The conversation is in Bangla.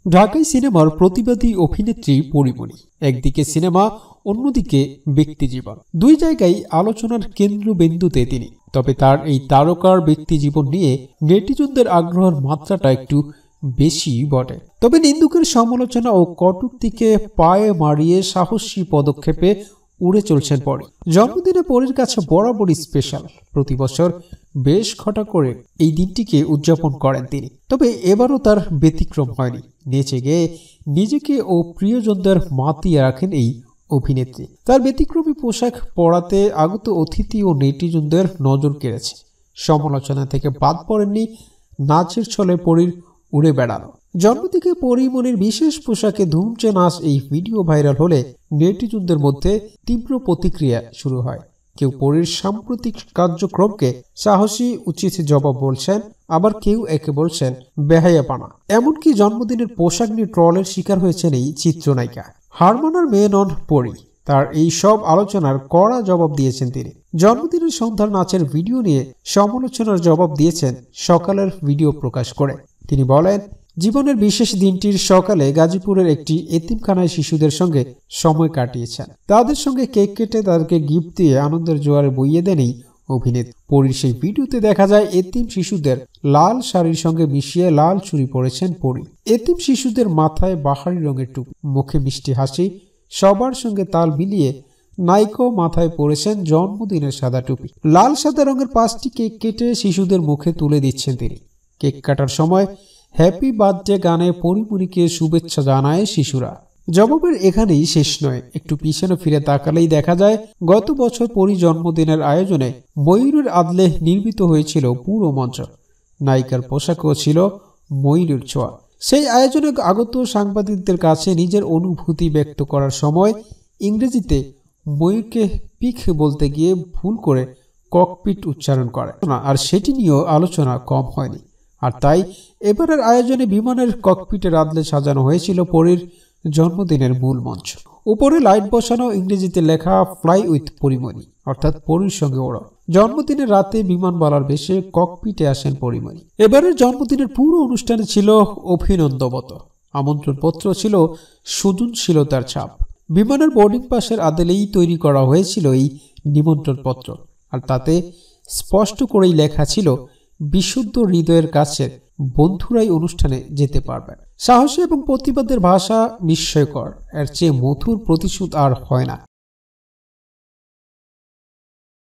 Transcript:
ঢাকাই সিনেমার প্রতিবাদী অভিনেত্রী পরীমণি। একদিকে সিনেমা, অন্যদিকে ব্যক্তিজীবন, দুই জায়গায় আলোচনার কেন্দ্রবিন্দুতে তিনি। তবে তার এই তারকার ব্যক্তিজীবন নিয়ে নেটিজনদের আগ্রহের মাত্রাটা একটু বেশি বটে। তবে নিন্দুকের সমালোচনা ও কটূক্তিকে পায়ে মারিয়ে সাহসী পদক্ষেপে উড়ে চলছেন পরী। জন্মদিনে পরীর কাছে বরাবরই স্পেশাল। প্রতি বছর বেশ ঘটা করে এই দিনটিকে উদযাপন করেন তিনি। তবে এবারও তার ব্যতিক্রম হয়নি। নেচে গিয়ে নিজেকে ও প্রিয়জনদের মাতিয়ে রাখেন এই অভিনেত্রী। তার ব্যতিক্রমী পোশাক পরাতে আগত অতিথি ও নেটিজনদের নজর কেড়েছে। সমালোচনা থেকে বাদ পড়েননি নাচের ছলে পরীর উড়ে বেড়ানো। জন্মদিনে পরীমণির বিশেষ পোশাকে ধুমছে নাচ এই ভিডিও ভাইরাল হলে নেটিজনদের মধ্যে তীব্র প্রতিক্রিয়া শুরু হয়। কেউ পরীর সাম্প্রতিক কার্যক্রমকে সাহসী উচিত জবাব বলছেন, আবার কেউ একে বলছেন বেহায়াপানা। এমনকি জন্মদিনের পোশাক নিয়ে ট্রলের শিকার হয়েছেন এই চিত্রনায়িকা। হার মানার মেয়ে নন পরী। তার এই সব আলোচনার কড়া জবাব দিয়েছেন তিনি। জন্মদিনের সন্ধ্যার নাচের ভিডিও নিয়ে সমালোচনার জবাব দিয়েছেন সকালের ভিডিও প্রকাশ করে। তিনি বলেন, জীবনের বিশেষ দিনটির সকালে গাজীপুরের একটি এতিমখানায় শিশুদের সঙ্গে সময় কাটিয়েছেন। তাদের সঙ্গে কেক কেটে তাদেরকে গিফট দিয়ে আনন্দের জোয়ারে বইয়ে দেন এই অভিনেত্রী। পরীর সেই ভিডিওতে দেখা যায় এতিম শিশুদের লাল শাড়ির সঙ্গে মিশিয়ে লাল চুড়ি পরেছেন পরী। এতিম শিশুদের মাথায় বাহারি রঙের টুপি, মুখে মিষ্টি হাসি, সবার সঙ্গে তাল মিলিয়ে নাইকো মাথায় পরেছেন জন্মদিনের সাদা টুপি। লাল সাদা রঙের 5টি কেক কেটে শিশুদের মুখে তুলে দিচ্ছেন তিনি। কেক কাটার সময় হ্যাপি বার্থডে গানে পরীমণিকে শুভেচ্ছা জানায় শিশুরা। জবাবের এখানেই শেষ নয়। একটু পিছনে ফিরে তাকালেই দেখা যায় গত বছর পরী জন্মদিনের আয়োজনে ময়ূরের আদলে নির্মিত হয়েছিল পুরো মঞ্চ। নায়িকার পোশাকও ছিল ময়ূরের ছোঁয়া। সেই আয়োজনে আগত সাংবাদিকদের কাছে নিজের অনুভূতি ব্যক্ত করার সময় ইংরেজিতে ময়ূরকে পিক বলতে গিয়ে ভুল করে ককপিট উচ্চারণ করে, আর সেটি নিয়েও আলোচনা কম হয়নি। আর তাই এবারের আয়োজনে বিমানের ককপিটের আদলে সাজানো হয়েছিল পরীর জন্মদিনের মূল মঞ্চ। উপরে লাইট বসানো, ইংরেজিতে লেখা ফ্লাই উইথ পরীমণি, অর্থাৎ পরীর সঙ্গে ওড়াও। জন্মদিনের রাতে বিমানবালার বেশে ককপিটে আসেন পরীমণি। এবারের জন্মদিনের পুরো অনুষ্ঠানে ছিল অভিনন্দবত। আমন্ত্রণপত্র ছিল সৃজনশীলতার ছাপ। বিমানের বোর্ডিং পাসের আদলেই তৈরি করা হয়েছিল এই নিমন্ত্রণপত্র, আর তাতে স্পষ্ট করেই লেখা ছিল, বিশুদ্ধ হৃদয়ের কাছে বন্ধুরাই অনুষ্ঠানে যেতে পারবেন। সাহসী এবং প্রতিবাদের ভাষা বিস্ময়কর। এর চেয়ে মধুর প্রতিশোধ আর হয় না।